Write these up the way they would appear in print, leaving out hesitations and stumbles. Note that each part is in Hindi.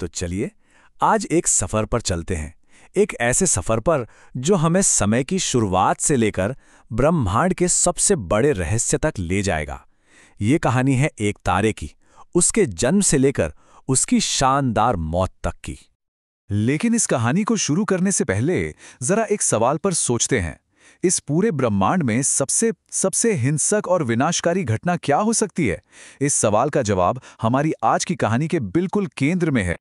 तो चलिए आज एक सफर पर चलते हैं। एक ऐसे सफर पर जो हमें समय की शुरुआत से लेकर ब्रह्मांड के सबसे बड़े रहस्य तक ले जाएगा। ये कहानी है एक तारे की, उसके जन्म से लेकर उसकी शानदार मौत तक की। लेकिन इस कहानी को शुरू करने से पहले जरा एक सवाल पर सोचते हैं। इस पूरे ब्रह्मांड में सबसे सबसे हिंसक और विनाशकारी घटना क्या हो सकती है? इस सवाल का जवाब हमारी आज की कहानी के बिल्कुल केंद्र में है।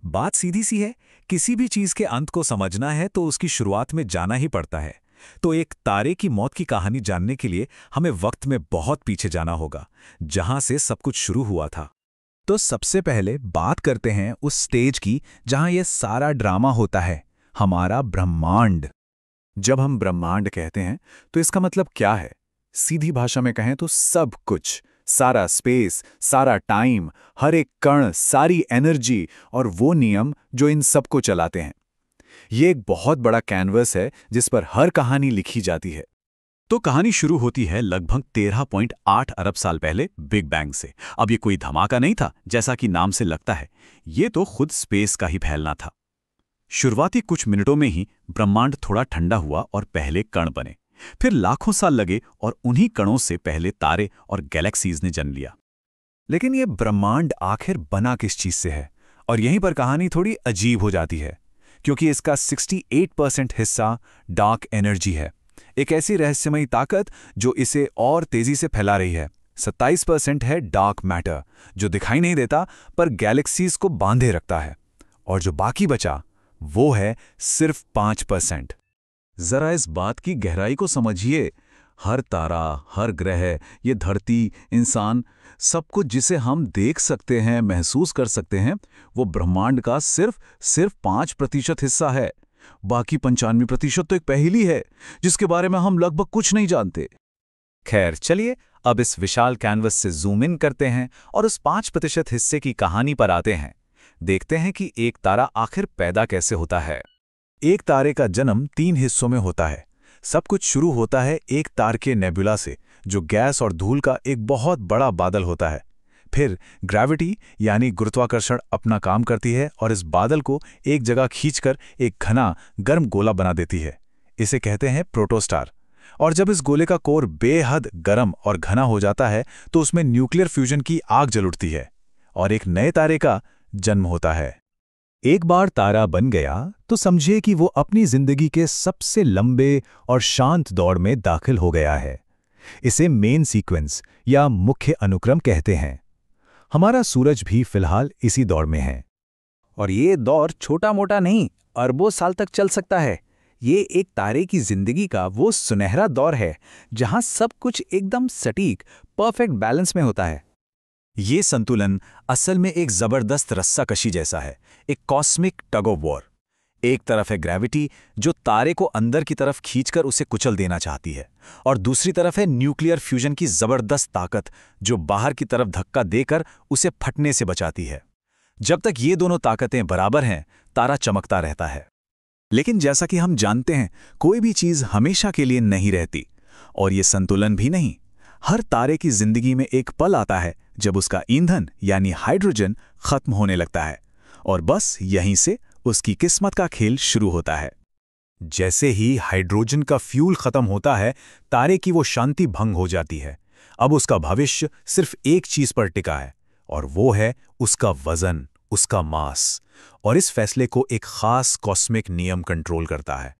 बात सीधी सी है, किसी भी चीज के अंत को समझना है तो उसकी शुरुआत में जाना ही पड़ता है। तो एक तारे की मौत की कहानी जानने के लिए हमें वक्त में बहुत पीछे जाना होगा, जहां से सब कुछ शुरू हुआ था। तो सबसे पहले बात करते हैं उस स्टेज की जहां यह सारा ड्रामा होता है, हमारा ब्रह्मांड। जब हम ब्रह्मांड कहते हैं तो इसका मतलब क्या है? सीधी भाषा में कहें तो सब कुछ, सारा स्पेस, सारा टाइम, हर एक कण, सारी एनर्जी और वो नियम जो इन सब को चलाते हैं। ये एक बहुत बड़ा कैनवस है जिस पर हर कहानी लिखी जाती है। तो कहानी शुरू होती है लगभग 13.8 अरब साल पहले बिग बैंग से। अब ये कोई धमाका नहीं था जैसा कि नाम से लगता है, ये तो खुद स्पेस का ही फैलना था। शुरुआती कुछ मिनटों में ही ब्रह्मांड थोड़ा ठंडा हुआ और पहले कण बने। फिर लाखों साल लगे और उन्हीं कणों से पहले तारे और गैलेक्सीज ने जन्म लिया। लेकिन ये ब्रह्मांड आखिर बना किस चीज से है? और यहीं पर कहानी थोड़ी अजीब हो जाती है, क्योंकि इसका 68% हिस्सा डार्क एनर्जी है, एक ऐसी रहस्यमयी ताकत जो इसे और तेजी से फैला रही है। 27% है डार्क मैटर, जो दिखाई नहीं देता पर गैलेक्सीज को बांधे रखता है। और जो बाकी बचा वो है सिर्फ 5%। जरा इस बात की गहराई को समझिए। हर तारा, हर ग्रह, ये धरती, इंसान, सब कुछ जिसे हम देख सकते हैं, महसूस कर सकते हैं, वो ब्रह्मांड का सिर्फ 5% हिस्सा है। बाकी 95% तो एक पहेली है जिसके बारे में हम लगभग कुछ नहीं जानते। खैर, चलिए अब इस विशाल कैनवस से जूम इन करते हैं और उस 5% हिस्से की कहानी पर आते हैं। देखते हैं कि एक तारा आखिर पैदा कैसे होता है। एक तारे का जन्म 3 हिस्सों में होता है। सब कुछ शुरू होता है एक तारकीय नेबुला से, जो गैस और धूल का एक बहुत बड़ा बादल होता है। फिर ग्रेविटी यानी गुरुत्वाकर्षण अपना काम करती है और इस बादल को एक जगह खींचकर एक घना गर्म गोला बना देती है। इसे कहते हैं प्रोटोस्टार। और जब इस गोले का कोर बेहद गर्म और घना हो जाता है तो उसमें न्यूक्लियर फ्यूजन की आग जल उठती है और एक नए तारे का जन्म होता है। एक बार तारा बन गया तो समझिए कि वो अपनी जिंदगी के सबसे लंबे और शांत दौर में दाखिल हो गया है। इसे मेन सीक्वेंस या मुख्य अनुक्रम कहते हैं। हमारा सूरज भी फिलहाल इसी दौर में है। और ये दौर छोटा मोटा नहीं, अरबों साल तक चल सकता है। ये एक तारे की जिंदगी का वो सुनहरा दौर है जहां सब कुछ एकदम सटीक, परफेक्ट बैलेंस में होता है। ये संतुलन असल में एक जबरदस्त रस्साकशी जैसा है, एक कॉस्मिक टग ऑफ वॉर। एक तरफ है ग्रेविटी जो तारे को अंदर की तरफ खींचकर उसे कुचल देना चाहती है, और दूसरी तरफ है न्यूक्लियर फ्यूजन की जबरदस्त ताकत जो बाहर की तरफ धक्का देकर उसे फटने से बचाती है। जब तक ये दोनों ताकतें बराबर हैं, तारा चमकता रहता है। लेकिन जैसा कि हम जानते हैं, कोई भी चीज हमेशा के लिए नहीं रहती, और ये संतुलन भी नहीं। हर तारे की जिंदगी में एक पल आता है जब उसका ईंधन यानी हाइड्रोजन खत्म होने लगता है, और बस यहीं से उसकी किस्मत का खेल शुरू होता है। जैसे ही हाइड्रोजन का फ्यूल खत्म होता है, तारे की वो शांति भंग हो जाती है। अब उसका भविष्य सिर्फ एक चीज पर टिका है, और वो है उसका वजन, उसका मास। और इस फैसले को एक खास कॉस्मिक नियम कंट्रोल करता है।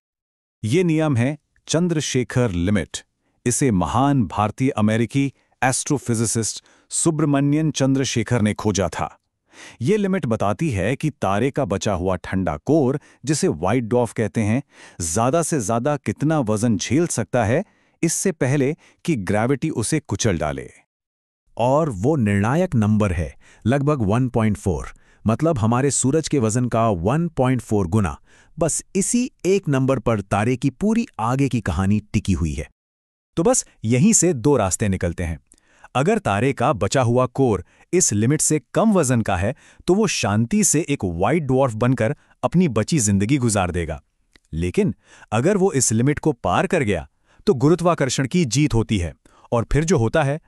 ये नियम है चंद्रशेखर लिमिट। इसे महान भारतीय अमेरिकी एस्ट्रोफिजिसिस्ट सुब्रमण्यन चंद्रशेखर ने खोजा था। ये लिमिट बताती है कि तारे का बचा हुआ ठंडा कोर, जिसे व्हाइट ड्वार्फ कहते हैं, ज्यादा से ज्यादा कितना वजन झेल सकता है इससे पहले कि ग्रेविटी उसे कुचल डाले। और वो निर्णायक नंबर है लगभग 1.4, मतलब हमारे सूरज के वजन का 1.4 गुना। बस इसी एक नंबर पर तारे की पूरी आगे की कहानी टिकी हुई है। तो बस यहीं से 2 रास्ते निकलते हैं। अगर तारे का बचा हुआ कोर इस लिमिट से कम वजन का है तो वो शांति से एक व्हाइट ड्वार्फ बनकर अपनी बची जिंदगी गुजार देगा। लेकिन अगर वो इस लिमिट को पार कर गया तो गुरुत्वाकर्षण की जीत होती है, और फिर जो होता है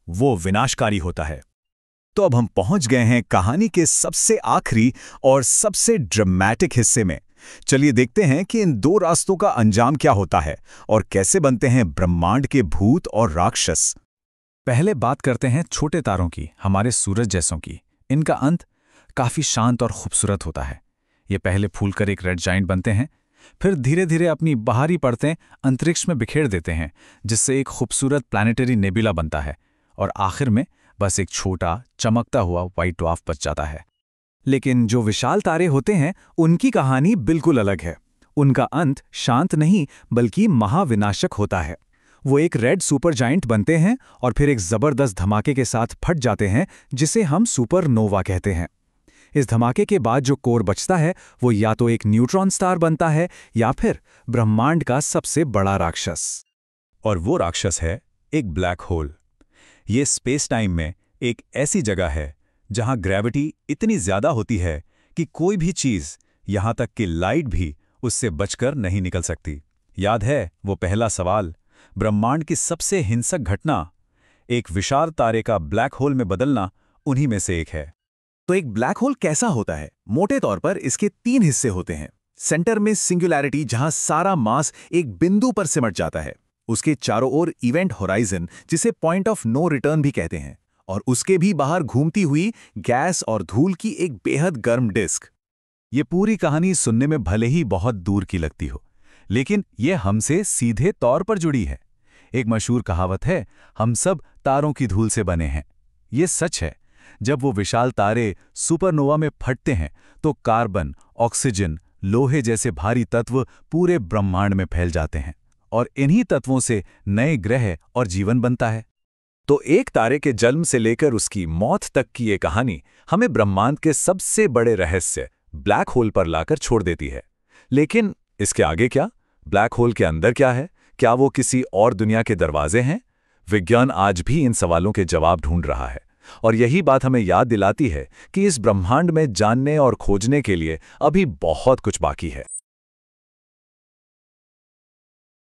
वो विनाशकारी होता है। तो अब हम पहुंच गए हैं कहानी के सबसे आखिरी और सबसे ड्रामेटिक हिस्से में। चलिए देखते हैं कि इन दो रास्तों का अंजाम क्या होता है और कैसे बनते हैं ब्रह्मांड के भूत और राक्षस। पहले बात करते हैं छोटे तारों की, हमारे सूरज जैसों की। इनका अंत काफी शांत और खूबसूरत होता है। ये पहले फूलकर एक रेड जाइंट बनते हैं, फिर धीरे धीरे अपनी बाहरी परतें अंतरिक्ष में बिखेर देते हैं, जिससे एक खूबसूरत प्लैनेटरी नेबुला बनता है और आखिर में बस एक छोटा चमकता हुआ व्हाइट ड्वार्फ बच जाता है। लेकिन जो विशाल तारे होते हैं उनकी कहानी बिल्कुल अलग है। उनका अंत शांत नहीं बल्कि महाविनाशक होता है। वो एक रेड सुपर जाइंट बनते हैं और फिर एक जबरदस्त धमाके के साथ फट जाते हैं, जिसे हम सुपरनोवा कहते हैं। इस धमाके के बाद जो कोर बचता है वो या तो एक न्यूट्रॉन स्टार बनता है या फिर ब्रह्मांड का सबसे बड़ा राक्षस। और वो राक्षस है एक ब्लैक होल। ये स्पेस टाइम में एक ऐसी जगह है जहां ग्रेविटी इतनी ज्यादा होती है कि कोई भी चीज, यहां तक कि लाइट भी, उससे बचकर नहीं निकल सकती। याद है वो पहला सवाल, ब्रह्मांड की सबसे हिंसक घटना, एक विशाल तारे का ब्लैक होल में बदलना उन्हीं में से एक है। तो एक ब्लैक होल कैसा होता है? मोटे तौर पर इसके 3 हिस्से होते हैं। सेंटर में सिंगुलैरिटी, जहां सारा मास एक बिंदु पर सिमट जाता है। उसके चारों ओर इवेंट होराइजन, जिसे पॉइंट ऑफ नो रिटर्न भी कहते हैं, और उसके भी बाहर घूमती हुई गैस और धूल की एक बेहद गर्म डिस्क। ये पूरी कहानी सुनने में भले ही बहुत दूर की लगती हो, लेकिन ये हमसे सीधे तौर पर जुड़ी है। एक मशहूर कहावत है, हम सब तारों की धूल से बने हैं। ये सच है। जब वो विशाल तारे सुपरनोवा में फटते हैं तो कार्बन, ऑक्सीजन, लोहे जैसे भारी तत्व पूरे ब्रह्मांड में फैल जाते हैं और इन्हीं तत्वों से नए ग्रह और जीवन बनता है। तो एक तारे के जन्म से लेकर उसकी मौत तक की ये कहानी हमें ब्रह्मांड के सबसे बड़े रहस्य ब्लैक होल पर लाकर छोड़ देती है। लेकिन इसके आगे क्या? ब्लैक होल के अंदर क्या है? क्या वो किसी और दुनिया के दरवाजे हैं? विज्ञान आज भी इन सवालों के जवाब ढूंढ रहा है, और यही बात हमें याद दिलाती है कि इस ब्रह्मांड में जानने और खोजने के लिए अभी बहुत कुछ बाकी है।